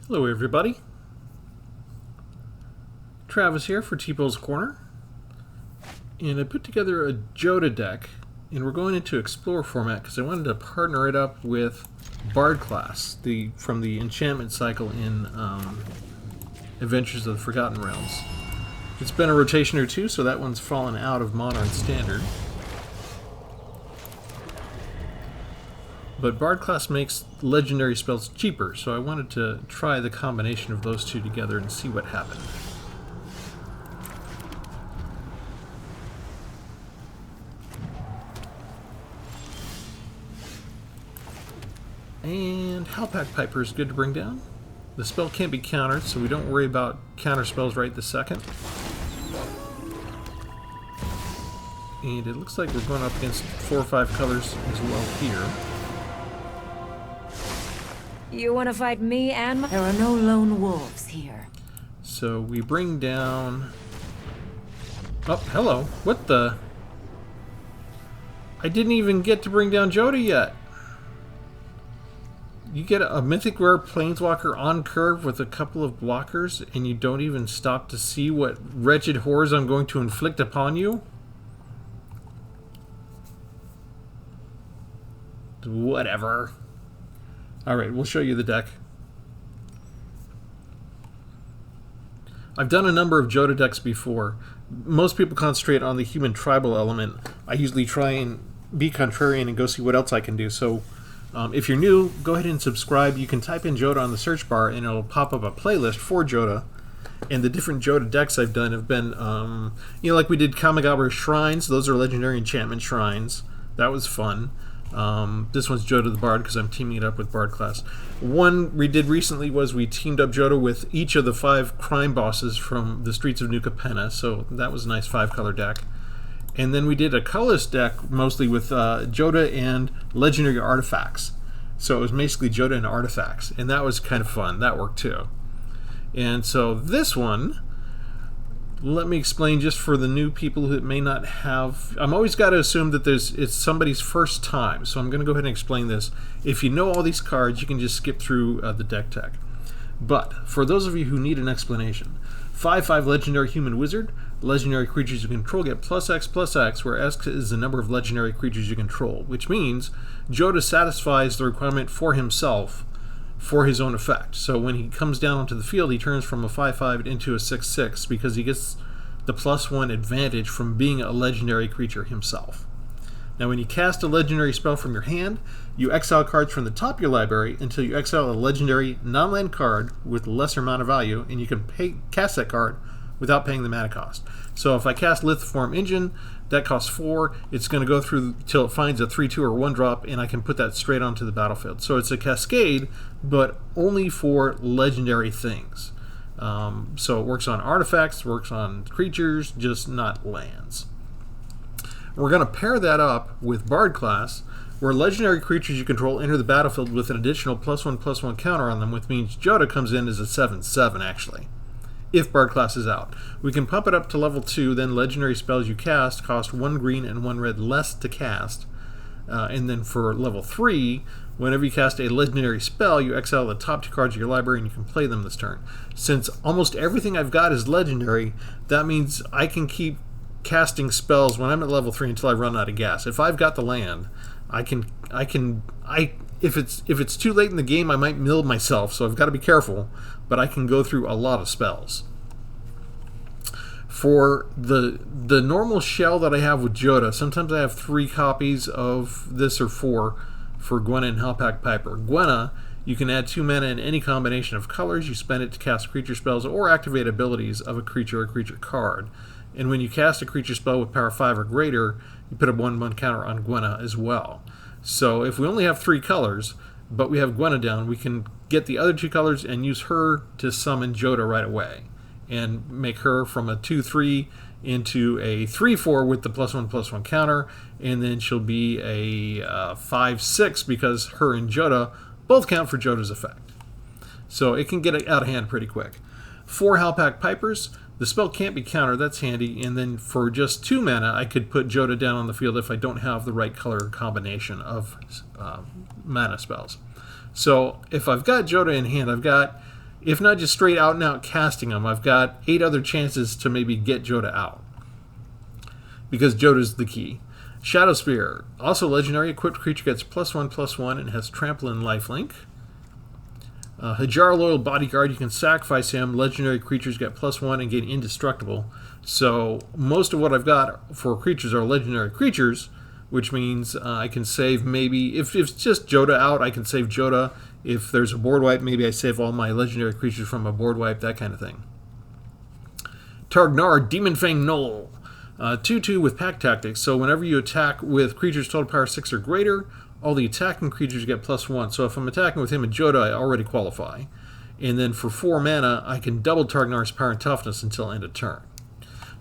Hello everybody, Travis here for Tpull's Corner, and I put together a Jodah deck, and we're going into Explorer format because I wanted to partner it up with Bard class, from the enchantment cycle in Adventures of the Forgotten Realms. It's been a rotation or two, so that one's fallen out of Modern Standard. But Bard class makes legendary spells cheaper, so I wanted to try the combination of those two together and see what happened. And Howlpack Piper is good to bring down. The spell can't be countered, so we don't worry about counter spells right this second. And it looks like we're going up against 4 or 5 colors as well here. You want to fight me and my... There are no lone wolves here. So we bring down... Oh, hello. What the... I didn't even get to bring down Jodah yet. You get a Mythic Rare Planeswalker on curve with a couple of blockers, and you don't even stop to see what wretched horrors I'm going to inflict upon you? Whatever. Alright, we'll show you the deck. I've done a number of Jodah decks before. Most people concentrate on the human tribal element. I usually try and be contrarian and go see what else I can do. So if you're new, go ahead and subscribe. You can type in Jodah on the search bar and it'll pop up a playlist for Jodah. And the different Jodah decks I've done have been, like we did Kamigawa Shrines. Those are legendary enchantment shrines. That was fun. This one's Jodah the Bard because I'm teaming it up with Bard class. One we did recently was we teamed up Jodah with each of the 5 crime bosses from the Streets of New Capenna, so that was a nice 5-color deck. And then we did a colorless deck mostly with Jodah and legendary artifacts. So it was basically Jodah and artifacts, and that was kind of fun. That worked too. And so this one, let me explain just for the new people who may not have... I'm always got to assume that it's somebody's first time, so I'm going to go ahead and explain this. If you know all these cards, you can just skip through the deck tech. But for those of you who need an explanation, 5/5 legendary human wizard, legendary creatures you control get +X/+X, where X is the number of legendary creatures you control, which means Jodah satisfies the requirement for himself for his own effect. So when he comes down onto the field, he turns from a 5/5 into a 6/6 because he gets the +1 advantage from being a legendary creature himself. Now when you cast a legendary spell from your hand, you exile cards from the top of your library until you exile a legendary non-land card with lesser amount of value, and you can cast that card without paying the mana cost. So if I cast Lithiform Engine, that costs 4, it's going to go through till it finds a 3/2 or 1-drop, and I can put that straight onto the battlefield. So it's a cascade, but only for legendary things. So it works on artifacts, works on creatures, just not lands. We're going to pair that up with Bard class, where legendary creatures you control enter the battlefield with an additional +1/+1 counter on them, which means Jodah comes in as a 7/7 actually, if Bard class is out. We can pump it up to level 2, then legendary spells you cast cost 1 green and 1 red less to cast. And then for level 3, whenever you cast a legendary spell, you exile the top 2 cards of your library and you can play them this turn. Since almost everything I've got is legendary, that means I can keep casting spells when I'm at level 3 until I run out of gas. If I've got the land, if it's too late in the game, I might mill myself, so I've got to be careful, but I can go through a lot of spells. For the normal shell that I have with Jodah, sometimes I have 3 copies of this or 4 for Gwenna and Howlpack Piper. Gwenna, you can add 2 mana in any combination of colors. You spend it to cast creature spells or activate abilities of a creature or creature card. And when you cast a creature spell with power 5 or greater, you put a 1/1 counter on Gwenna as well. So if we only have 3 colors, but we have Gwenna down, we can get the other 2 colors and use her to summon Jodah right away and make her from a 2/3 into a 3/4 with the +1/+1 counter, and then she'll be a 5/6 because her and Jodah both count for Jodah's effect. So it can get out of hand pretty quick. 4 Howlpack Pipers. The spell can't be countered, that's handy, and then for just 2 mana I could put Jodah down on the field if I don't have the right color combination of mana spells. So if I've got Jodah in hand, I've got if not just straight out and out casting them, I've got 8 other chances to maybe get Jodah out. Because Jodah's the key. Shadow Spear, also legendary. Equipped creature gets +1/+1 and has trample and lifelink. Hajar Loyal Bodyguard, you can sacrifice him. Legendary creatures get +1 and gain indestructible. So most of what I've got for creatures are legendary creatures, which means I can save maybe, if it's just Jodah out, I can save Jodah. If there's a board wipe, maybe I save all my legendary creatures from a board wipe, that kind of thing. Targnar, Demon Fang Knoll. 2/2 with Pack Tactics, so whenever you attack with creatures total power 6 or greater, all the attacking creatures get +1. So if I'm attacking with him and Jodah, I already qualify. And then for 4 mana, I can double Targnar's power and toughness until end of turn.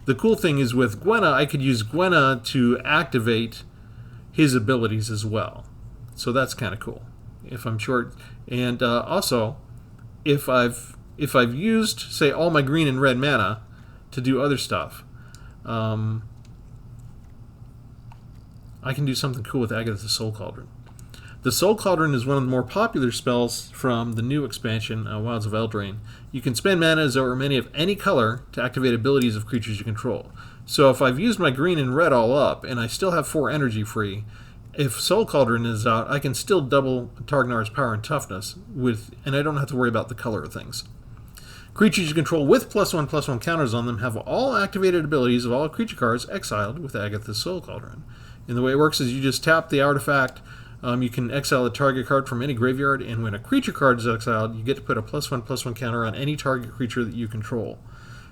The cool thing is with Gwenna, I could use Gwenna to activate his abilities as well. So that's kind of cool if I'm short. And also, if I've used, say, all my green and red mana to do other stuff, I can do something cool with Agatha the Soul Cauldron. The Soul Cauldron is one of the more popular spells from the new expansion, Wilds of Eldraine. You can spend mana as or many of any color to activate abilities of creatures you control. So if I've used my green and red all up, and I still have 4 energy free, if Soul Cauldron is out, I can still double Targnar's power and toughness, and I don't have to worry about the color of things. Creatures you control with +1/+1 counters on them have all activated abilities of all creature cards exiled with Agatha's Soul Cauldron. And the way it works is you just tap the artifact. You can exile a target card from any graveyard, and when a creature card is exiled, you get to put a +1/+1 counter on any target creature that you control.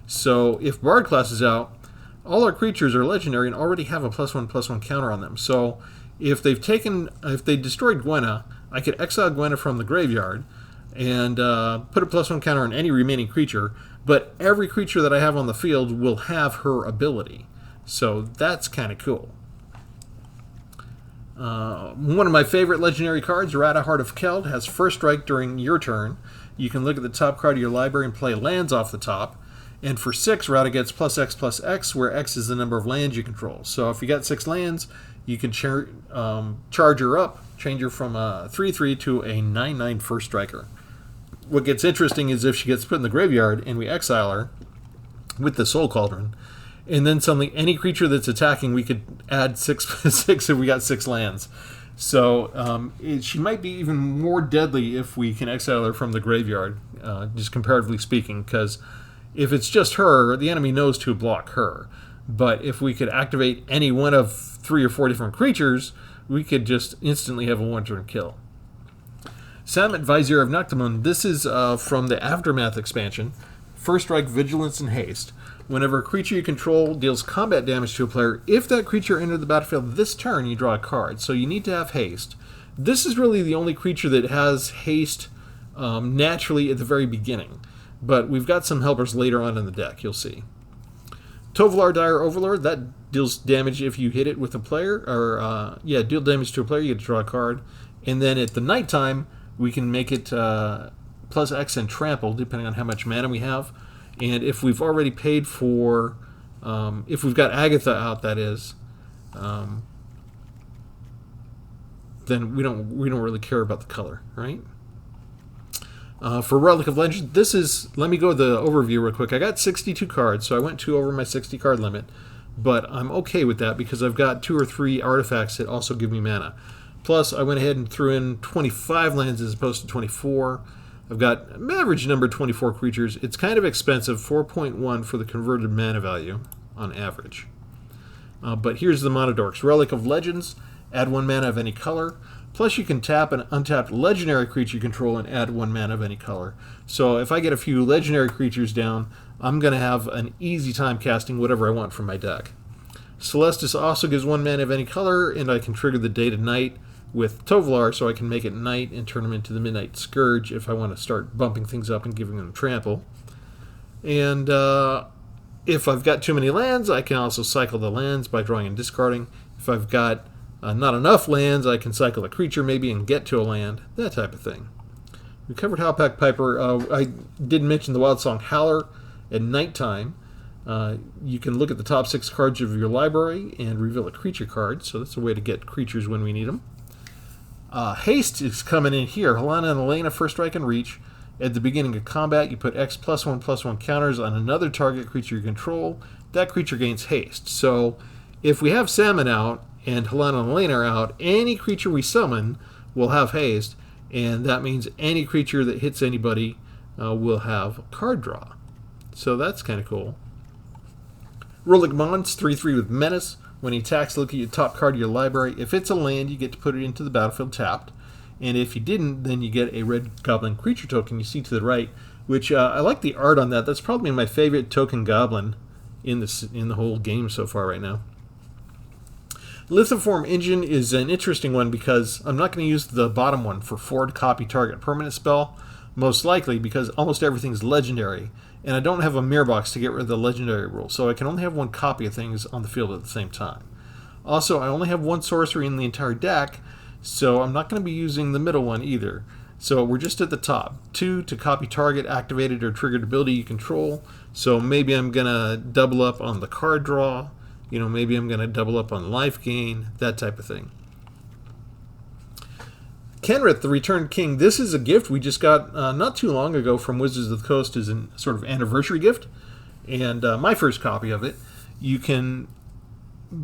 So if Bard class is out, all our creatures are legendary and already have a +1/+1 counter on them. So if they destroyed Gwenna, I could exile Gwenna from the graveyard and put a +1 counter on any remaining creature, but every creature that I have on the field will have her ability. So that's kind of cool. One of my favorite legendary cards, Rata Heart of Keld, has first strike during your turn. You can look at the top card of your library and play lands off the top. And for 6, Rata gets +X/+X, where X is the number of lands you control. So if you got 6 lands, you can charge her up, change her from a 3/3 to a 9/9 first striker. What gets interesting is if she gets put in the graveyard and we exile her with the Soul Cauldron, and then suddenly any creature that's attacking, we could add 6/6 if we got 6 lands. So she might be even more deadly if we can exile her from the graveyard, just comparatively speaking, because if it's just her, the enemy knows to block her. But if we could activate any one of 3 or 4 different creatures, we could just instantly have a 1-turn kill. Samet Vizier of Noctamund. This is from the Aftermath expansion. First strike, vigilance, and haste. Whenever a creature you control deals combat damage to a player, if that creature entered the battlefield this turn, you draw a card. So you need to have haste. This is really the only creature that has haste naturally at the very beginning. But we've got some helpers later on in the deck, you'll see. Tovolar, Dire Overlord, that deals damage if you hit it with a player, or deal damage to a player, you get to draw a card. And then at the nighttime, we can make it +X and trample, depending on how much mana we have. And if we've already paid for, if we've got Agatha out, that is, then we don't really care about the color, right? For Relic of Legend, this is, let me go to the overview real quick. I got 62 cards, so I went 2 over my 60 card limit, but I'm okay with that because I've got 2 or 3 artifacts that also give me mana. Plus, I went ahead and threw in 25 lands as opposed to 24. I've got an average number 24 creatures. It's kind of expensive, 4.1 for the converted mana value on average. But here's the Monodorks. Relic of Legends, add 1 mana of any color. Plus you can tap an untapped legendary creature you control and add 1 mana of any color. So if I get a few legendary creatures down, I'm going to have an easy time casting whatever I want from my deck. Celestis also gives 1 mana of any color, and I can trigger the day to night with Tovolar, so I can make it night and turn them into the Midnight Scourge if I want to start bumping things up and giving them trample. And if I've got too many lands, I can also cycle the lands by drawing and discarding. If I've got not enough lands, I can cycle a creature maybe and get to a land, that type of thing. We covered Howlpack Piper. I did mention the Wild Song Howler at nighttime. You can look at the top 6 cards of your library and reveal a creature card, so that's a way to get creatures when we need them. Haste is coming in here. Helena and Elena, first strike and reach. At the beginning of combat, you put X +1/+1 counters on another target creature you control. That creature gains haste. So if we have Salmon out and Helena and Elena are out, any creature we summon will have haste, and that means any creature that hits anybody will have card draw. So that's kind of cool. Rollick Mons, 3/3 with Menace. When he attacks, look at your top card of your library. If it's a land, you get to put it into the battlefield tapped. And if you didn't, then you get a red goblin creature token you see to the right, which I like the art on that. That's probably my favorite token goblin in the whole game so far right now. Lithoform Engine is an interesting one because I'm not going to use the bottom one for forward copy target permanent spell, most likely because almost everything's legendary, and I don't have a mirror box to get rid of the legendary rule, so I can only have one copy of things on the field at the same time. Also, I only have one sorcery in the entire deck, so I'm not going to be using the middle one either. So we're just at the top. 2 to copy target activated or triggered ability you control. So maybe I'm going to double up on the card draw. Maybe I'm going to double up on life gain, that type of thing. Kenrith, the Returned King. This is a gift we just got not too long ago from Wizards of the Coast as a sort of anniversary gift. And my first copy of it, you can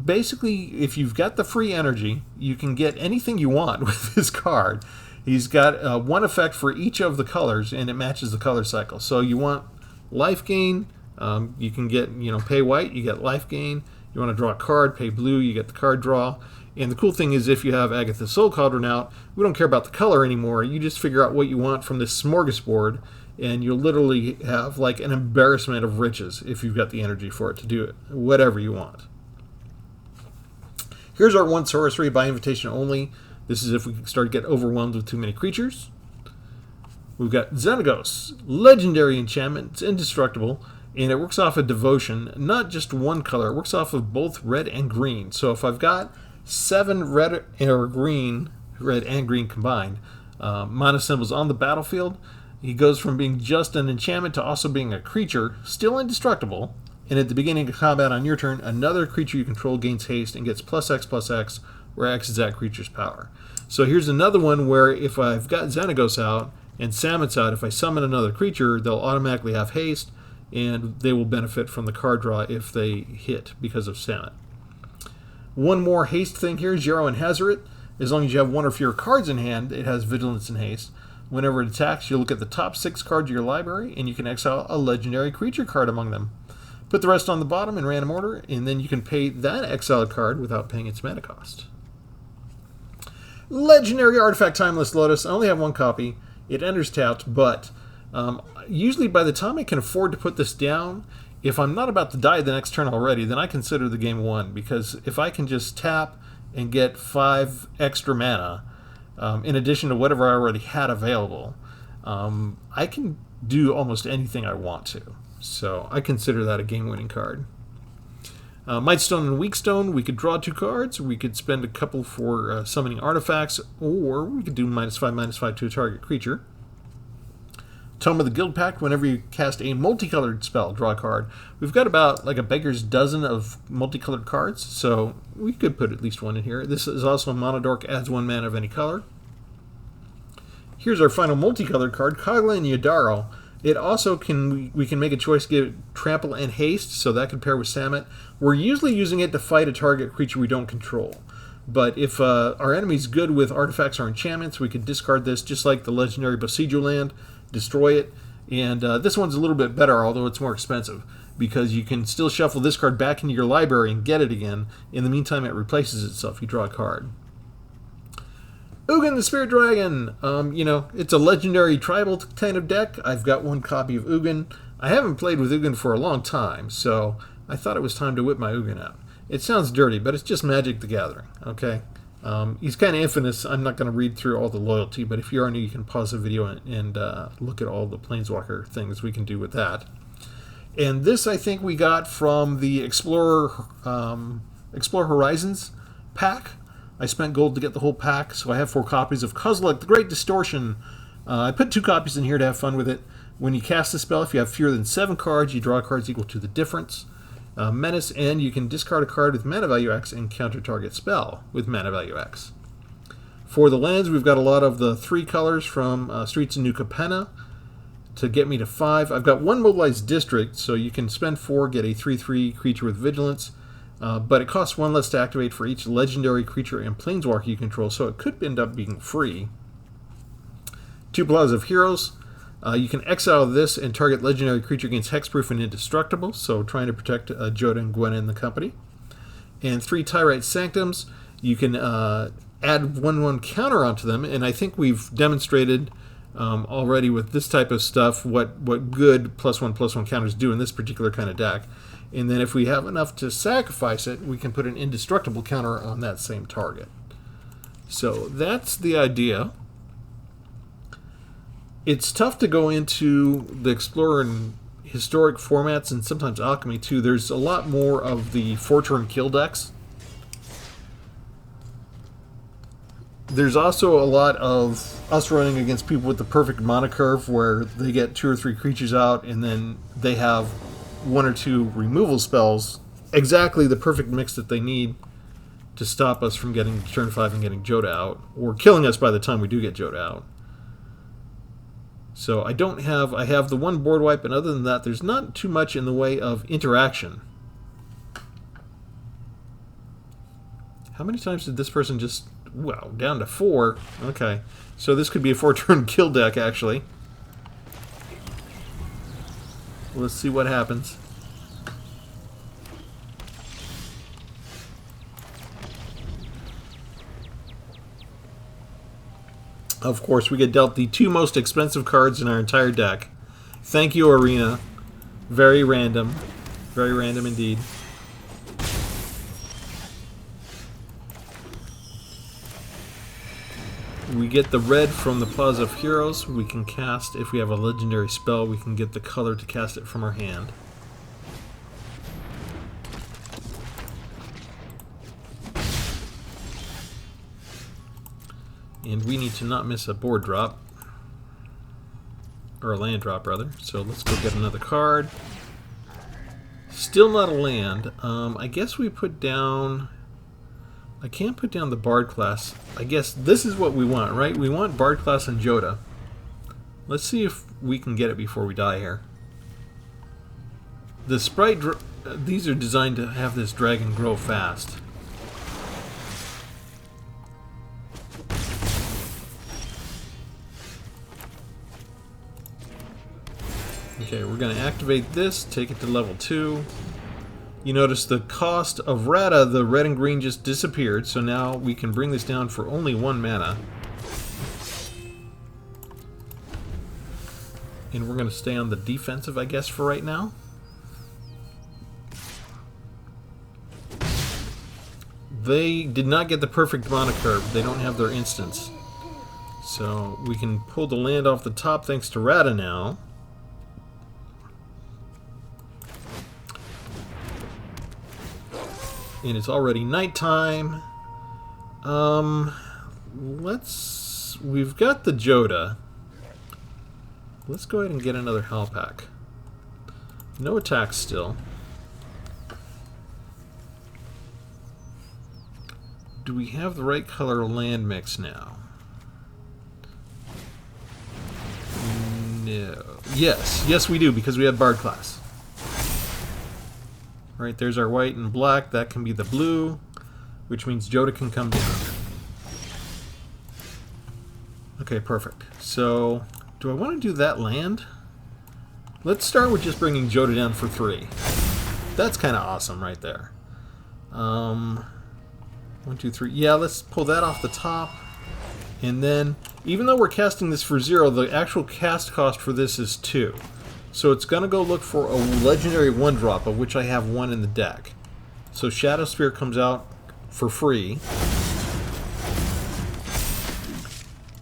basically, if you've got the free energy, you can get anything you want with this card. He's got one effect for each of the colors, and it matches the color cycle. So you want life gain, you can get, pay white, you get life gain. You want to draw a card, pay blue, you get the card draw. And the cool thing is if you have Agatha's Soul Cauldron out, we don't care about the color anymore. You just figure out what you want from this smorgasbord, and you'll literally have like an embarrassment of riches if you've got the energy for it to do it, whatever you want. Here's our one sorcery by invitation only. This is if we start to get overwhelmed with too many creatures. We've got Xenagos, legendary enchantment. It's indestructible, and it works off of devotion, not just one color. It works off of both red and green. So if I've got 7 red or green, red and green combined, mana symbols on the battlefield, he goes from being just an enchantment to also being a creature, still indestructible. And at the beginning of combat on your turn, another creature you control gains haste and gets +X/+X, where X is that creature's power. So here's another one where if I've got Xenagos out and Salmon's out, if I summon another creature, they'll automatically have haste, and they will benefit from the card draw if they hit because of Salmon. One more haste thing here, Zero and Hazaret. As long as you have 1 or fewer cards in hand, it has Vigilance and Haste. Whenever it attacks, you look at the top 6 cards of your library, and you can exile a legendary creature card among them. Put the rest on the bottom in random order, and then you can pay that exiled card without paying its mana cost. Legendary Artifact Timeless Lotus. I only have 1 copy. It enters tapped, but usually by the time I can afford to put this down, if I'm not about to die the next turn already, then I consider the game won, because if I can just tap and get 5 extra mana, in addition to whatever I already had available, I can do almost anything I want to. So I consider that a game-winning card. Mightstone and Weakstone, we could draw 2 cards, we could spend a couple for summoning artifacts, or we could do -5/-5 to a target creature. Tome of the Guild Pact, whenever you cast a multicolored spell, draw a card. We've got about like a beggar's dozen of multicolored cards, so we could put at least 1 in here. This is also a mono dork, adds 1 mana of any color. Here's our final multicolored card, Kagla and Yadaro. It also we can make a choice to give it Trample and Haste, so that can pair with Samet. We're usually using it to fight a target creature we don't control. But if our enemy's good with artifacts or enchantments, we could discard this just like the legendary Bosijo land, destroy it. And this one's a little bit better, although it's more expensive, because you can still shuffle this card back into your library and get it again. In the meantime, it replaces itself. You draw a card. Ugin the Spirit Dragon. It's a legendary tribal kind of deck. I've got 1 copy of Ugin. I haven't played with Ugin for a long time, so I thought it was time to whip my Ugin out. It sounds dirty, but it's just Magic the Gathering, okay? He's kind of infamous. I'm not going to read through all the loyalty, but if you are new, you can pause the video and look at all the Planeswalker things we can do with that. And this, I think, we got from the Explore Horizons pack. I spent gold to get the whole pack, so I have 4 copies of Kozilek, the Great Distortion. I put 2 copies in here to have fun with it. When you cast the spell, if you have fewer than 7 cards, you draw cards equal to the difference. Menace, and you can discard a card with mana value X and counter target spell with mana value X. For the lands, we've got a lot of the 3 colors from Streets of New Capenna. to get me to 5. I've got 1 mobilized district, so you can spend 4, get a 3/3 creature with vigilance, but it costs 1 less to activate for each legendary creature and planeswalker you control, so it could end up being free. 2 Plows of Heroes. You can exile this and target legendary creature against hexproof and indestructible, so trying to protect Jodah and Gwen and the company. And 3 Tyrite Sanctums. You can add 1/1 counter onto them, and I think we've demonstrated already with this type of stuff what good +1/+1 counters do in this particular kind of deck. And then if we have enough to sacrifice it, we can put an indestructible counter on that same target. So that's the idea. It's tough to go into the Explorer and historic formats, and sometimes Alchemy too. There's a lot more of the 4-turn kill decks. There's also a lot of us running against people with the perfect mana curve, where they get 2 or 3 creatures out, and then they have 1 or 2 removal spells, exactly the perfect mix that they need to stop us from getting turn 5 and getting Jodah out, or killing us by the time we do get Jodah out. So I have the 1 board wipe, and other than that, there's not too much in the way of interaction. How many times did this person just... Wow, down to 4. Okay, so this could be a 4-turn kill deck, actually. Let's see what happens. Of course, we get dealt the 2 most expensive cards in our entire deck. Thank you, Arena. Very random. Very random indeed. We get the red from the Plaza of Heroes. We can cast, if we have a legendary spell, we can get the color to cast it from our hand. And we need to not miss a board drop. Or a land drop, rather. So let's go get another card. Still not a land. I guess we put down... I can't put down the Bard class. I guess this is what we want, right? We want Bard class and Jodah. Let's see if we can get it before we die here. The sprite... these are designed to have this dragon grow fast. Okay, we're going to activate this, take it to level 2. You notice the cost of Rata, the red and green, just disappeared, so now we can bring this down for only 1 mana. And we're going to stay on the defensive, I guess, for right now. They did not get the perfect mana curve. They don't have their instance. So we can pull the land off the top thanks to Rata now. And it's already nighttime. We've got the Jodah. Let's go ahead and get another Hell Pack. No attacks still. Do we have the right color land mix now? No. Yes we do, because we have Bard class. Right, there's our white and black. That can be the blue, which means Jodah can come down. Okay, perfect. So, do I want to do that land? Let's start with just bringing Jodah down for 3. That's kind of awesome right there. 1, 2, 3. Yeah, let's pull that off the top. And then, even though we're casting this for 0, the actual cast cost for this is 2. So it's going to go look for a legendary 1-drop, of which I have 1 in the deck. So Shadow Spear comes out for free.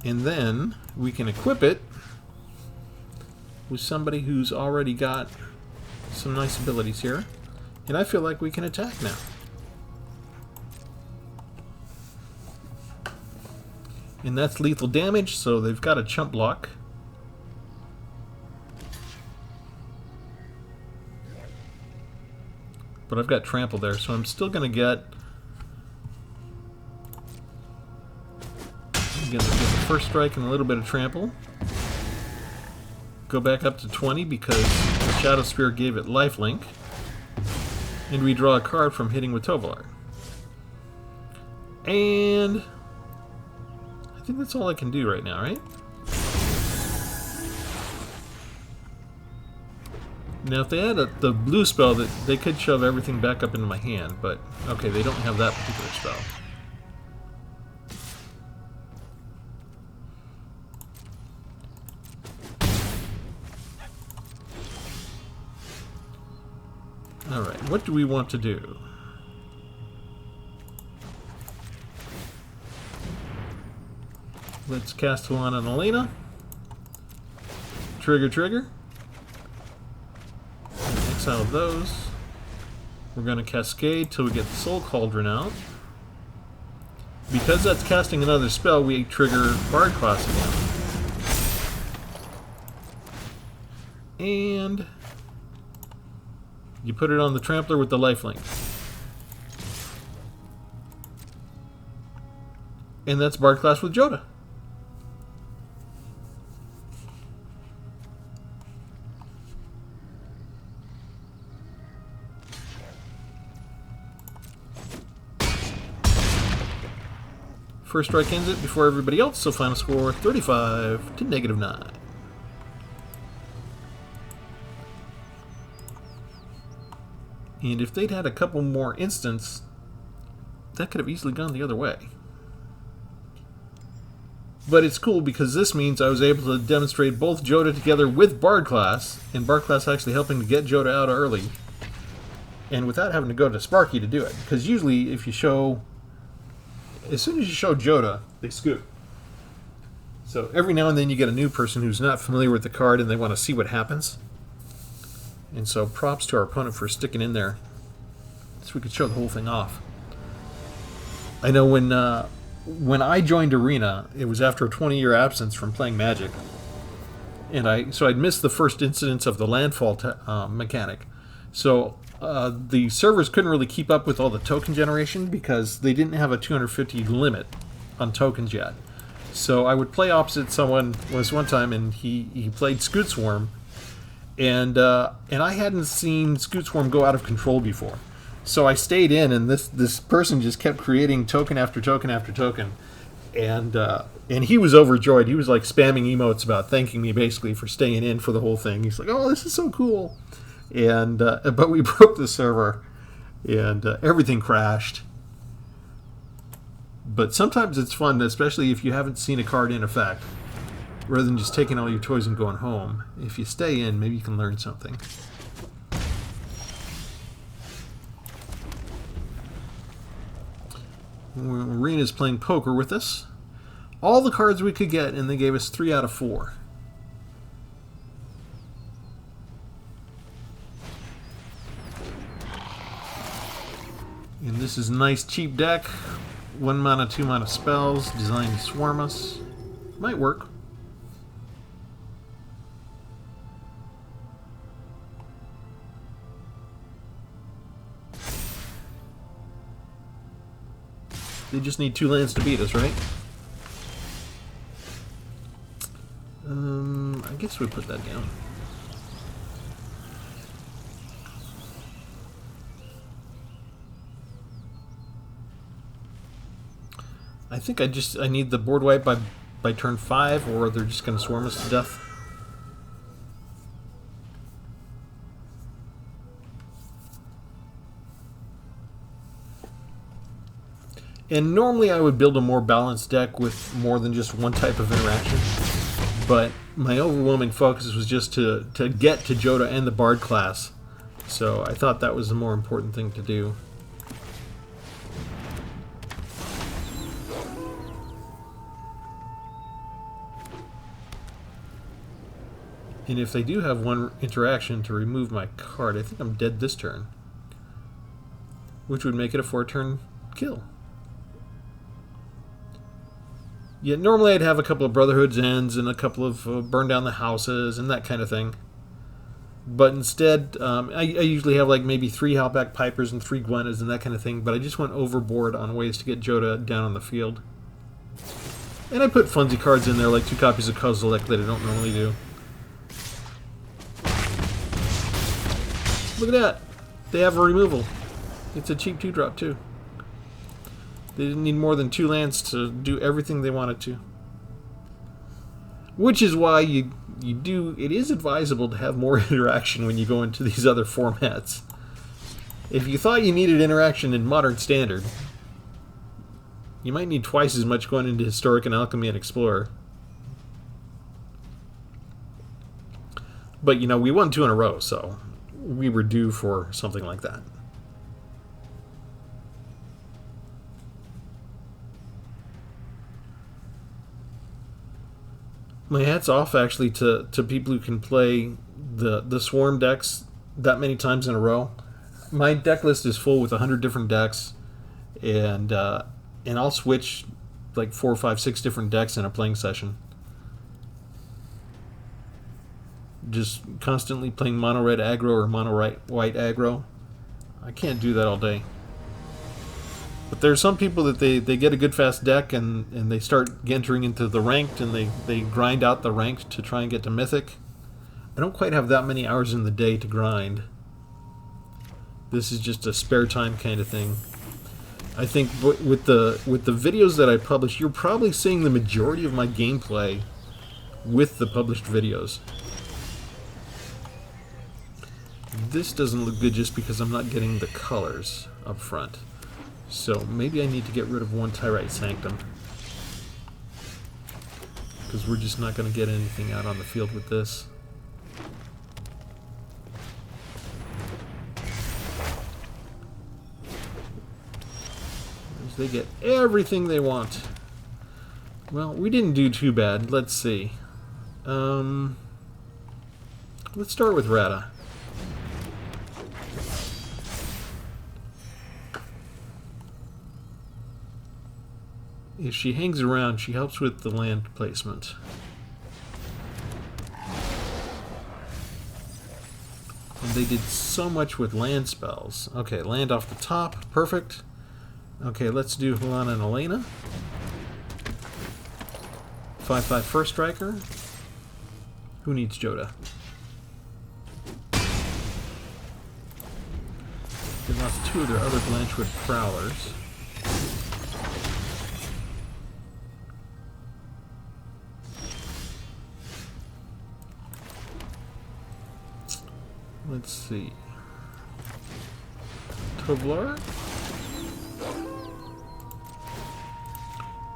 And then we can equip it with somebody who's already got some nice abilities here. And I feel like we can attack now. And that's lethal damage, so they've got a chump block. But I've got trample there, so I'm still going to get... I'm going to get the first strike and a little bit of trample. go back up to 20 because the Shadow Spear gave it lifelink. And we draw a card from hitting with Tovolar. And I think that's all I can do right now, right? Now, if they had the blue spell, that they could shove everything back up into my hand, but okay, they don't have that particular spell. Alright, what do we want to do? Let's cast Talon on Elena. Trigger, trigger. And exile those. We're going to Cascade till we get the Soul Cauldron out. Because that's casting another spell, we trigger Bard Class again. And you put it on the Trampler with the lifelink. And that's Bard Class with Jodah. First strike ends it before everybody else, so final score 35 to -9. And if they'd had a couple more instants, that could have easily gone the other way. But it's cool because this means I was able to demonstrate both Jodah together with Bard Class, and Bard Class actually helping to get Jodah out early, and without having to go to Sparky to do it. Because usually if you show... as soon as you show Jodah, they scoop. So every now and then you get a new person who's not familiar with the card and they want to see what happens. And so props to our opponent for sticking in there so we could show the whole thing off. I know when I joined Arena, it was after a 20-year absence from playing Magic. And I'd missed the first incidence of the landfall mechanic. So the servers couldn't really keep up with all the token generation because they didn't have a 250 limit on tokens yet. So I would play opposite someone one time, and he played Scoot Swarm, and I hadn't seen Scoot Swarm go out of control before. So I stayed in, and this person just kept creating token after token after token, and he was overjoyed. He was like spamming emotes about thanking me basically for staying in for the whole thing. He's like, "Oh, this is so cool." And but we broke the server, and everything crashed. But sometimes it's fun, especially if you haven't seen a card in effect, rather than just taking all your toys and going home. If you stay in, maybe you can learn something. Arena's playing poker with us. All the cards we could get, and they gave us 3 out of 4. And this is a nice cheap deck. 1 mana, 2 mana spells designed to swarm us. Might work. They just need 2 lands to beat us, right? I guess we put that down. I think I need the board wipe by turn 5, or they're just going to swarm us to death. And normally I would build a more balanced deck with more than just one type of interaction, but my overwhelming focus was just to get to Jodah and the Bard class, so I thought that was the more important thing to do. And if they do have one interaction to remove my card, I think I'm dead this turn, which would make it a 4-turn kill. Yeah, normally I'd have a couple of Brotherhood's Ends and a couple of burn down the houses and that kind of thing. But instead, I usually have like maybe 3 Howlback Pipers and 3 Gwenas and that kind of thing, but I just went overboard on ways to get Jodah down on the field. And I put funsy cards in there, like 2 copies of Kozilek that I don't normally do. Look at that. They have a removal. It's a cheap 2-drop too. They didn't need more than 2 lands to do everything they wanted to. Which is why it is advisable to have more interaction when you go into these other formats. If you thought you needed interaction in Modern Standard, you might need twice as much going into Historic and Alchemy and Explorer. But, you know, we won 2 in a row, so we were due for something like that. My hat's off, actually, to people who can play the Swarm decks that many times in a row. My deck list is full with 100 different decks, and I'll switch like 4, 5, 6 different decks in a playing session. Just constantly playing mono red aggro or mono white aggro. I can't do that all day. But there's some people that they get a good fast deck and they start entering into the ranked and they grind out the ranked to try and get to mythic. I don't quite have that many hours in the day to grind. This is just a spare time kind of thing. I think with the videos that I publish, you're probably seeing the majority of my gameplay with the published videos. This doesn't look good just because I'm not getting the colors up front. So maybe I need to get rid of 1 Tyrite Sanctum, because we're just not going to get anything out on the field with this. They get everything they want. Well, we didn't do too bad. Let's see. Let's start with Rata. If she hangs around, she helps with the land placement. And they did so much with land spells. Okay, land off the top. Perfect. Okay, let's do Helena and Elena. 5/5 first striker. Who needs Jodah? They lost 2 of their other Blanchwood Prowlers. Let's see. Tpull.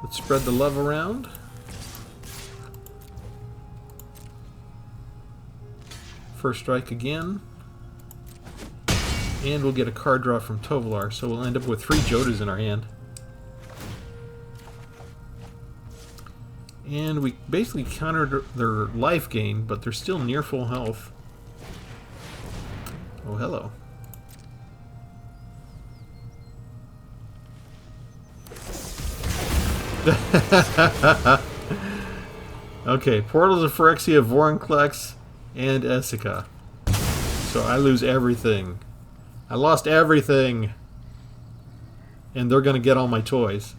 Let's spread the love around. First strike again. And we'll get a card draw from Tpull, so we'll end up with 3 Jodahs in our hand. And we basically countered their life gain, but they're still near full health. Oh, hello. Okay, Portals of Phyrexia, Vorinclex, and Essica. So I lose everything. I lost everything. And they're gonna get all my toys.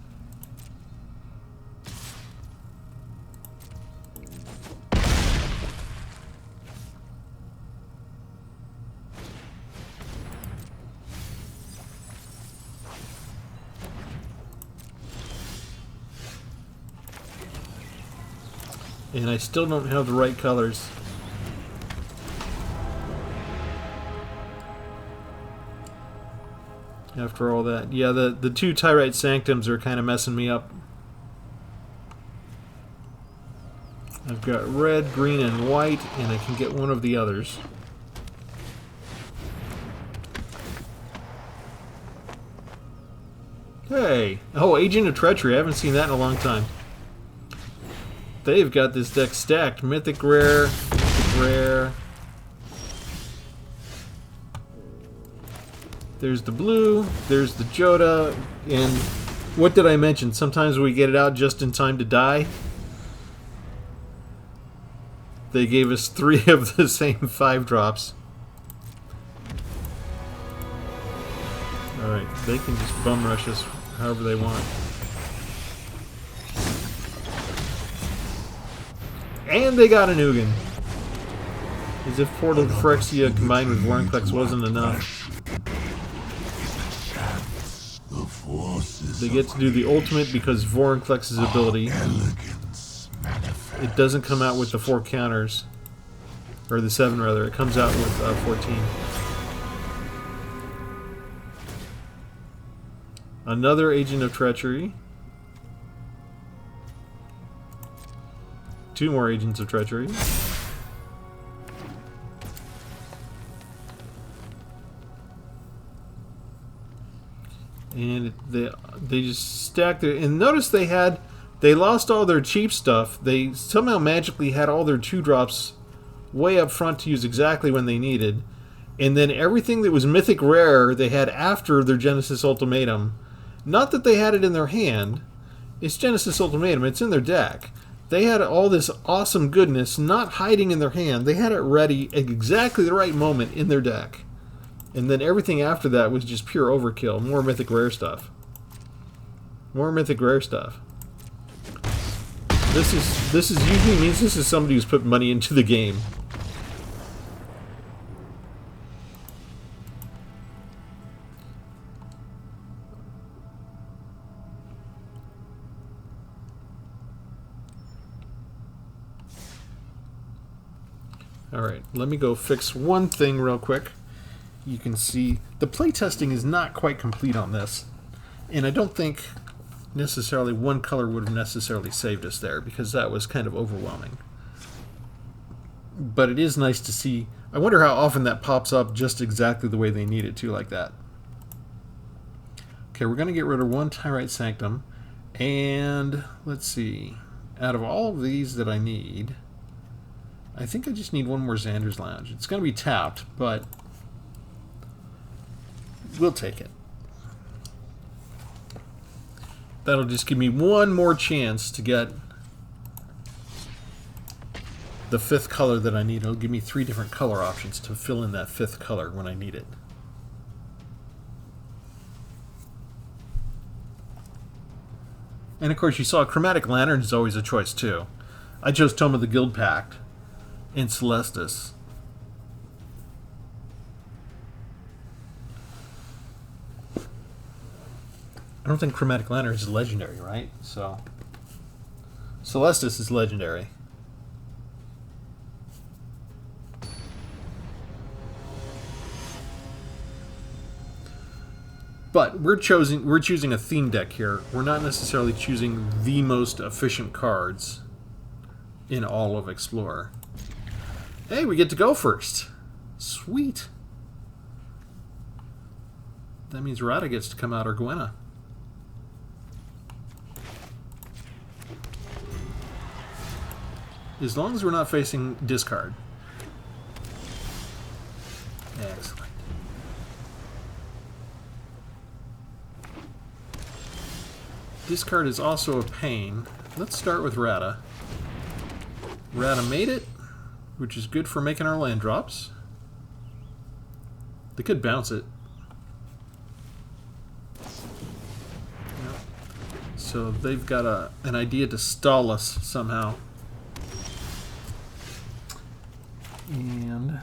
And I still don't have the right colors. After all that. Yeah, the 2 Tyrite Sanctums are kind of messing me up. I've got red, green, and white, and I can get one of the others. Hey! Oh, Agent of Treachery. I haven't seen that in a long time. They've got this deck stacked. Mythic Rare, Mythic Rare. There's the blue, there's the Jodah, and what did I mention? Sometimes we get it out just in time to die. They gave us 3 of the same 5-drops. Alright, they can just bum rush us however they want. And they got an Ugin. As if Portal to Phyrexia combined with Vorinclex wasn't enough. They get to do the ultimate because Vorinclex's ability. It doesn't come out with the 4 counters. Or the 7 rather. It comes out with 14. Another Agent of Treachery. 2 more Agents of Treachery. And they just stacked it. And notice they lost all their cheap stuff. They somehow magically had all their 2-drops way up front to use exactly when they needed. And then everything that was mythic rare they had after their Genesis Ultimatum. Not that they had it in their hand. It's Genesis Ultimatum. It's in their deck. They had all this awesome goodness not hiding in their hand. They had it ready at exactly the right moment in their deck. And then everything after that was just pure overkill. More mythic rare stuff. More mythic rare stuff. This is usually means this is somebody who's put money into the game. Alright, let me go fix one thing real quick. You can see the playtesting is not quite complete on this. And I don't think necessarily one color would have necessarily saved us there, because that was kind of overwhelming. But it is nice to see. I wonder how often that pops up just exactly the way they need it to, like that. Okay, we're going to get rid of 1 Tyrite Sanctum. And let's see. Out of all of these that I need, I think I just need 1 more Xander's Lounge. It's going to be tapped, but we'll take it. That'll just give me 1 more chance to get the 5th color that I need. It'll give me 3 different color options to fill in that 5th color when I need it. And of course you saw Chromatic Lantern is always a choice too. I chose Tome of the Guild Pact and Celestis. I don't think Chromatic Lantern is legendary, right? So Celestis is legendary. But we're choosing a theme deck here. We're not necessarily choosing the most efficient cards in all of Explorer. Hey, we get to go first. Sweet. That means Rada gets to come out, or Gwenna. As long as we're not facing discard. Excellent. Discard is also a pain. Let's start with Rada. Rada made it, which is good for making our land drops. They could bounce it. Yep. So they've got an idea to stall us somehow. And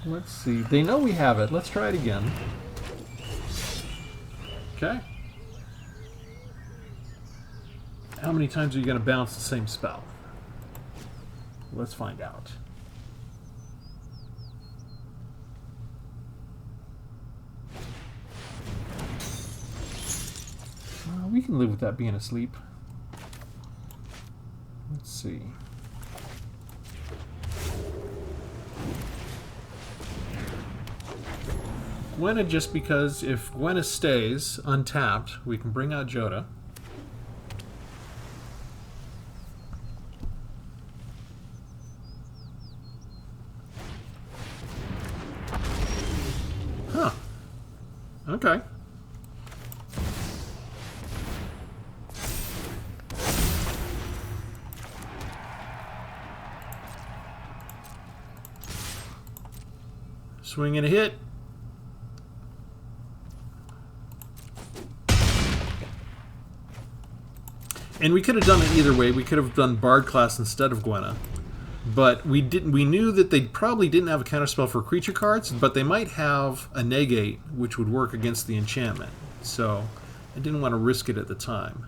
let's see. They know we have it. Let's try it again. Okay. How many times are you going to bounce the same spell? Let's find out. We can live with that being asleep. Let's see. Gwenna, just because if Gwenna stays untapped, we can bring out Jodah. Huh. Okay. Swing and a hit. And we could have done it either way. We could have done Bard class instead of Gwenna. But we knew that they probably didn't have a counterspell for creature cards, but they might have a negate, which would work against the enchantment. So I didn't want to risk it at the time.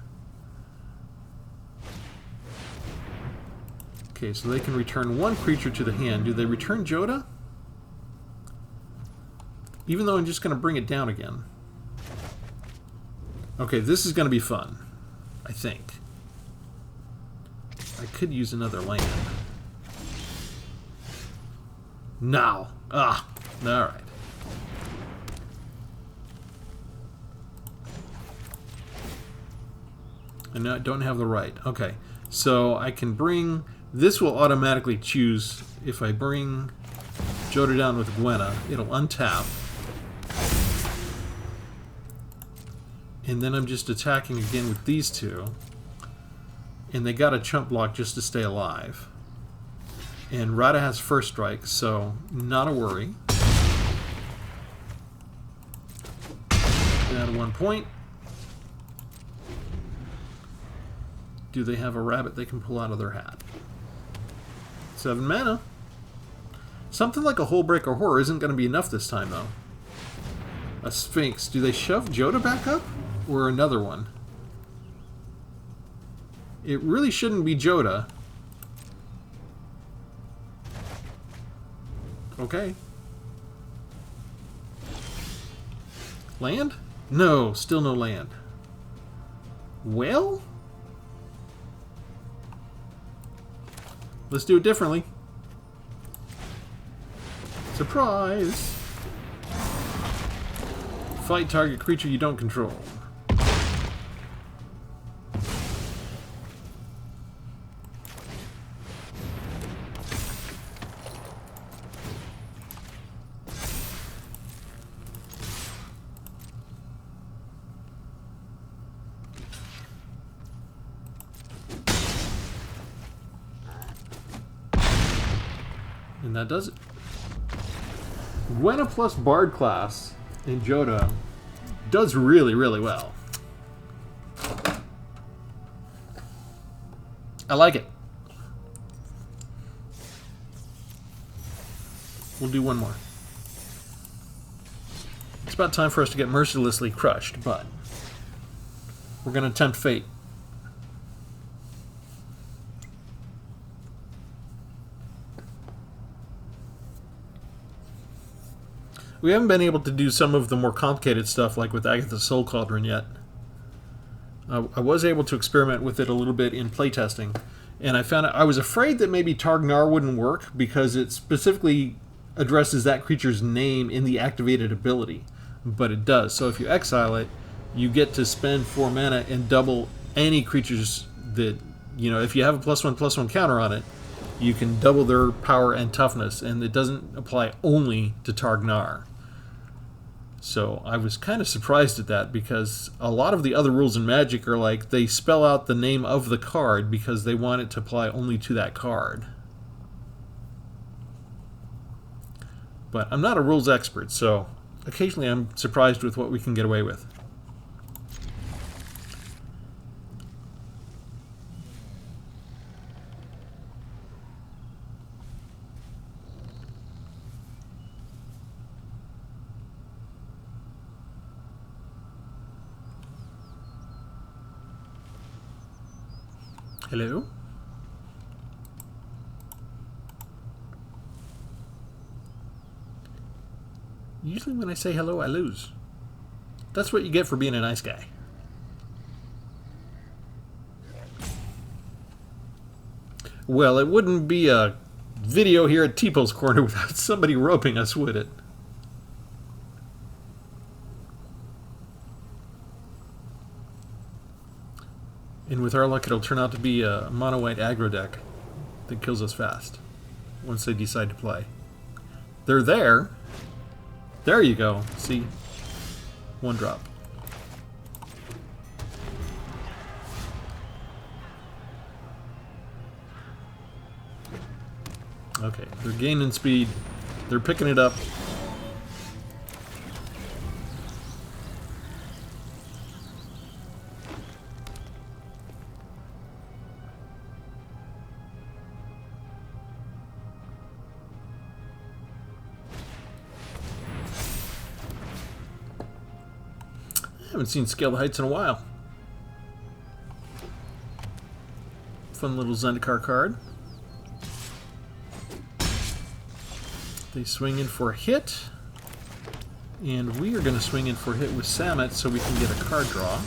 Okay, so they can return one creature to the hand. Do they return Jodah? Even though I'm just going to bring it down again. Okay, this is going to be fun, I think. I could use another land. No. Ah, alright. And I don't have the right. Okay, so I can bring... This will automatically choose, if I bring Jodah down with Gwenna, it'll untap. And then I'm just attacking again with these two. And they got a chump block just to stay alive. And Rada has first strike, so not a worry. Down to 1 point. Do they have a rabbit they can pull out of their hat? 7 mana. Something like a Hullbreaker Horror isn't going to be enough this time, though. A Sphinx. Do they shove Jodah back up? Or another one? It really shouldn't be Jodah. Okay. Land? No, still no land. Well? Let's do it differently. Surprise! Fight target creature you don't control. And that does it. Gwenna plus Bard class in Jodah does really, really well. I like it. We'll do one more. It's about time for us to get mercilessly crushed, but we're going to tempt fate. We haven't been able to do some of the more complicated stuff like with Agatha's Soul Cauldron yet. I was able to experiment with it a little bit in playtesting, and I found out I was afraid that maybe Targnar wouldn't work because it specifically addresses that creature's name in the activated ability, but it does. So if you exile it, you get to spend 4 mana and double any creatures that, you know, if you have a +1/+1 counter on it, you can double their power and toughness, and it doesn't apply only to Targnar. So I was kind of surprised at that because a lot of the other rules in Magic are like they spell out the name of the card because they want it to apply only to that card. But I'm not a rules expert, so occasionally I'm surprised with what we can get away with. Hello? Usually when I say hello, I lose. That's what you get for being a nice guy. Well, it wouldn't be a video here at Tpull's Corner without somebody roping us, would it? And with our luck, it'll turn out to be a mono-white aggro deck that kills us fast once they decide to play. They're there. There you go. See? 1 drop. Okay, they're gaining speed. They're picking it up. Haven't seen Scaled Heights in a while. Fun little Zendikar card. They swing in for a hit. And we are going to swing in for a hit with Samet so we can get a card draw.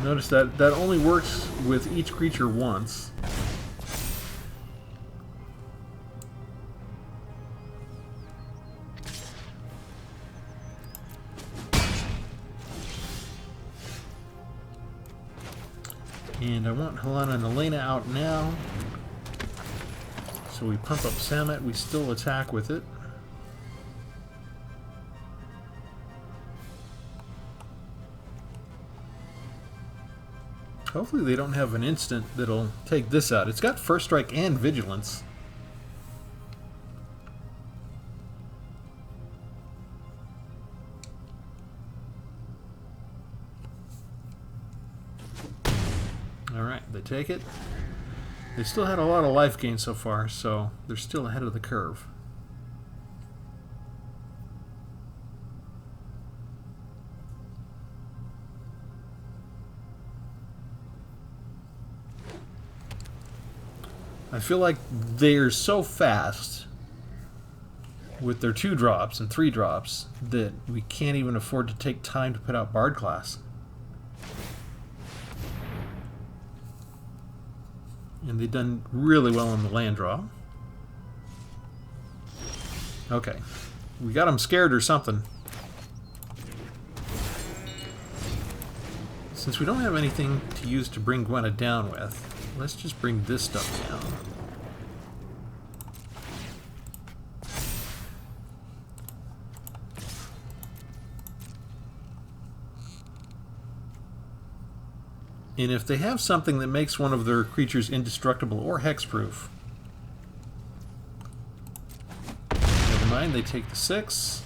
Notice that that only works with each creature once. And I want Helena and Elena out now. So we pump up Samet, we still attack with it. Hopefully they don't have an instant that'll take this out. It's got First Strike and Vigilance. Alright, they take it. They still had a lot of life gain so far, so they're still ahead of the curve. I feel like they're so fast with their 2-drops and 3-drops that we can't even afford to take time to put out Bard class. And they've done really well on the land draw. Okay. We got them scared or something. Since we don't have anything to use to bring Gwenna down with, let's just bring this stuff down. And if they have something that makes one of their creatures indestructible or hexproof, never mind, they take the 6.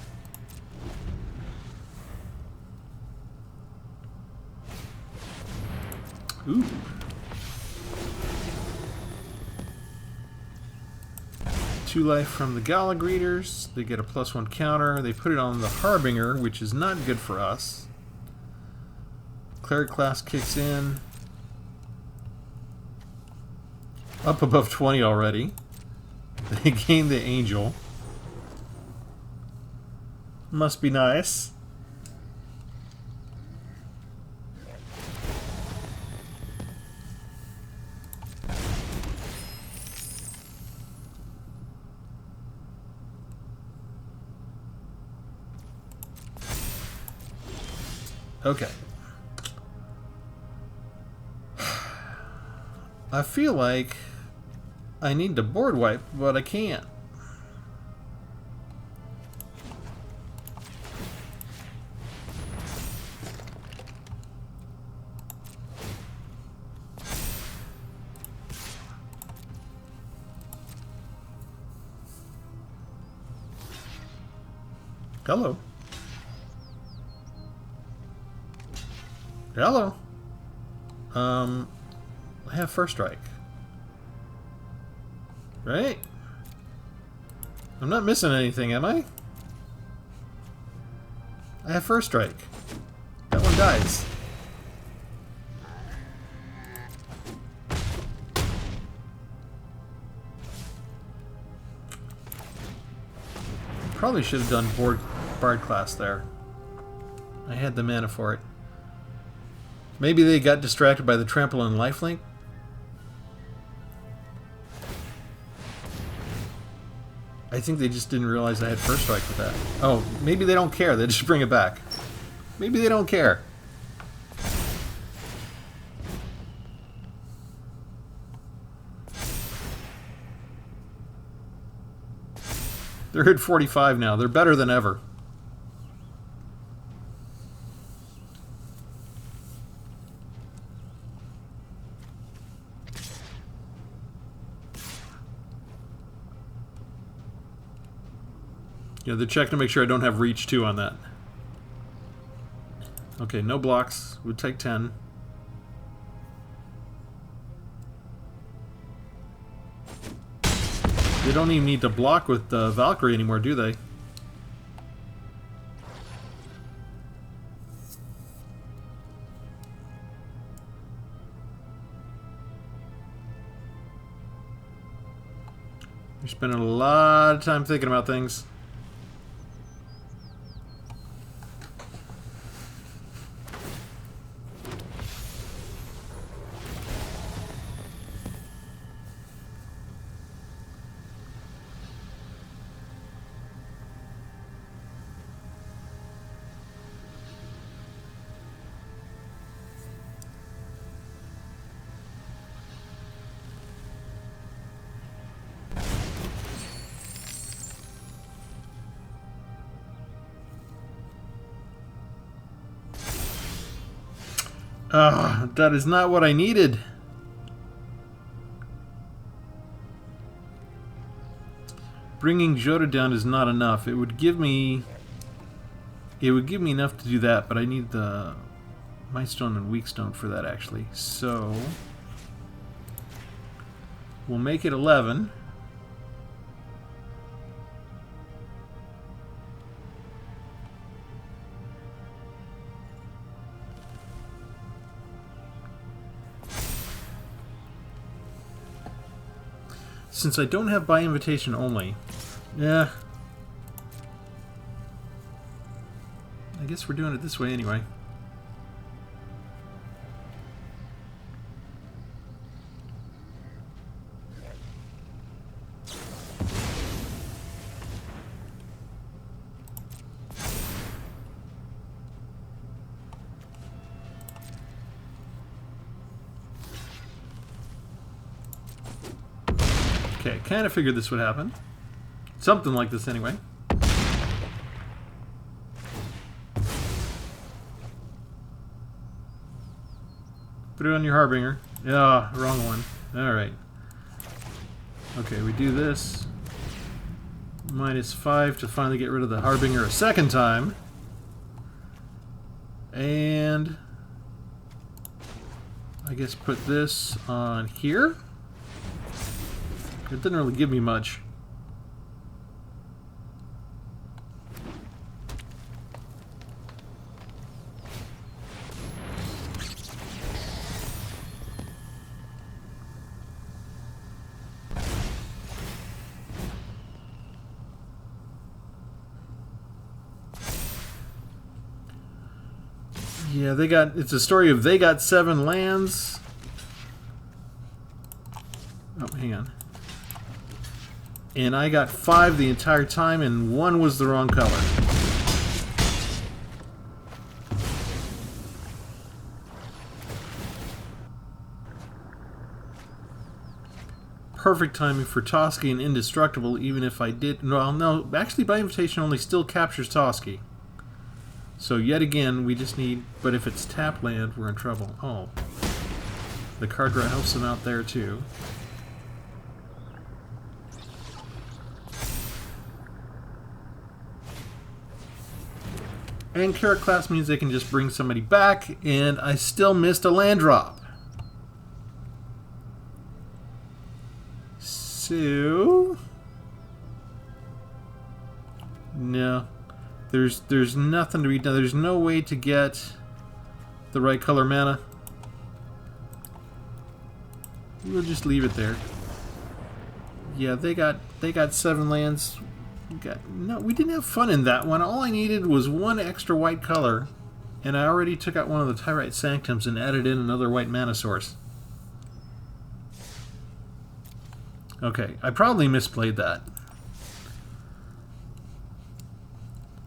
Ooh. 2 life from the Gala Greeters. They get a +1 counter. They put it on the Harbinger, which is not good for us. Cleric class kicks in. Up above 20 already. They gain the Angel. Must be nice. Okay. I feel like I need to board wipe, but I can't. Hello. Hello. I have First Strike. Right? I'm not missing anything, am I? I have First Strike. That one dies. Probably should have done Bard class there. I had the mana for it. Maybe they got distracted by the trample and lifelink. I think they just didn't realize I had First Strike with that. Oh, maybe they don't care. They just bring it back. Maybe they don't care. They're at 45 now. They're better than ever. Yeah, they're checking to make sure I don't have reach too on that. Okay, no blocks. Would take 10. They don't even need to block with the Valkyrie anymore, do they? You're spending a lot of time thinking about things. Ah, that is not what I needed. Bringing Jodah down is not enough. It would give me enough to do that, but I need the Might Stone and Weak Stone for that actually. So we'll make it 11. Since I don't have by invitation only, yeah, I guess we're doing it this way anyway. Okay, kind of figured this would happen. Something like this anyway. Put it on your Harbinger. Yeah, wrong one. Alright. Okay, we do this. -5 to finally get rid of the Harbinger a second time. And I guess put this on here. It didn't really give me much. Yeah, it's a story of they got 7 lands. Oh, hang on. And I got 5 the entire time, and 1 was the wrong color. Perfect timing for Toski and Indestructible, even if I did... Well, no, actually by invitation only still captures Toski. So yet again, we just need... But if it's tap land, we're in trouble. Oh. The card draw helps them out there, too. And Carrot Class means they can just bring somebody back, and I still missed a land drop. So... No. There's nothing to be done. There's no way to get the right color mana. We'll just leave it there. Yeah, they got 7 lands. We didn't have fun in that one. All I needed was 1 extra white color, and I already took out one of the Tyrite Sanctums and added in another white mana source. Okay, I probably misplayed that.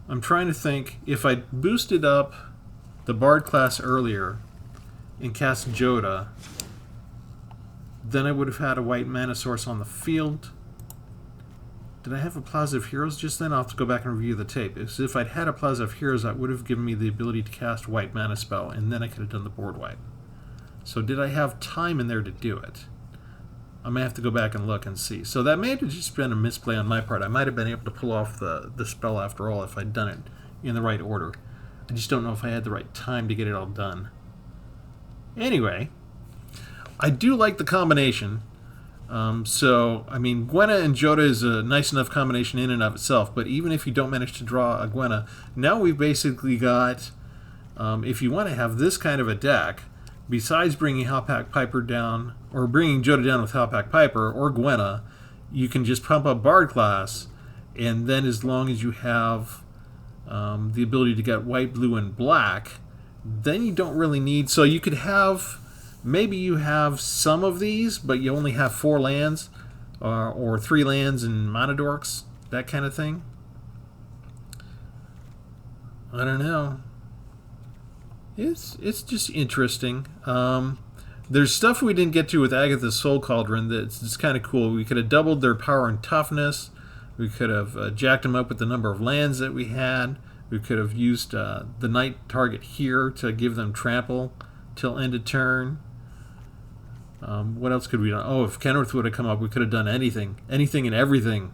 I'm trying to think, if I boosted up the Bard class earlier and cast Jodah, then I would have had a white mana source on the field. Did I have a Plaza of Heroes just then? I'll have to go back and review the tape. If I'd had a Plaza of Heroes, that would have given me the ability to cast white mana spell, and then I could have done the board wipe. So did I have time in there to do it? I may have to go back and look and see. So that may have just been a misplay on my part. I might have been able to pull off the spell after all if I'd done it in the right order. I just don't know if I had the right time to get it all done. Anyway, I do like the combination. So, I mean, Gwenna and Jodah is a nice enough combination in and of itself, but even if you don't manage to draw a Gwenna, now we've basically got, if you want to have this kind of a deck, besides bringing Howpack Piper down, or bringing Jodah down with Howpack Piper, or Gwenna, you can just pump up Bard class, and then as long as you have the ability to get white, blue, and black, then you don't really need, so you could have, maybe you have some of these, but you only have 4 lands, or 3 lands and Monodorks, that kind of thing. I don't know. It's just interesting. There's stuff we didn't get to with Agatha's Soul Cauldron that's just kind of cool. We could have doubled their power and toughness. We could have jacked them up with the number of lands that we had. We could have used the night target here to give them trample till end of turn. What else could we do? Oh, if Kenrith would have come up, we could have done anything and everything.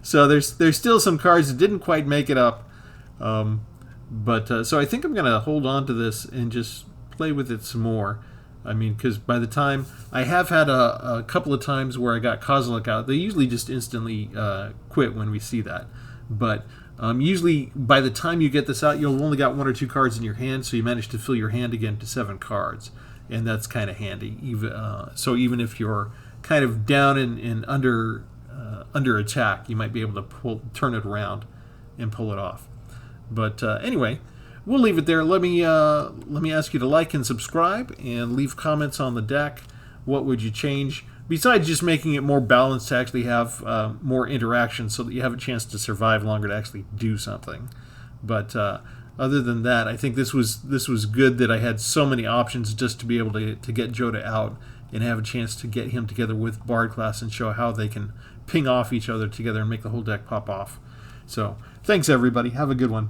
So there's still some cards that didn't quite make it up. So I think I'm going to hold on to this and just play with it some more. I mean, because by the time, I have had a couple of times where I got Kozilek out. They usually just instantly quit when we see that. But usually by the time you get this out, you'll only got 1 or 2 cards in your hand, so you manage to fill your hand again to 7 cards. And that's kind of handy. So even if you're kind of down and under attack, you might be able to turn it around and pull it off. But anyway, we'll leave it there. Let me ask you to like and subscribe and leave comments on the deck. What would you change besides just making it more balanced to actually have more interaction so that you have a chance to survive longer to actually do something? But other than that, I think this was good that I had so many options just to be able to get Jodah out and have a chance to get him together with Bard class and show how they can ping off each other together and make the whole deck pop off. So, thanks everybody. Have a good one.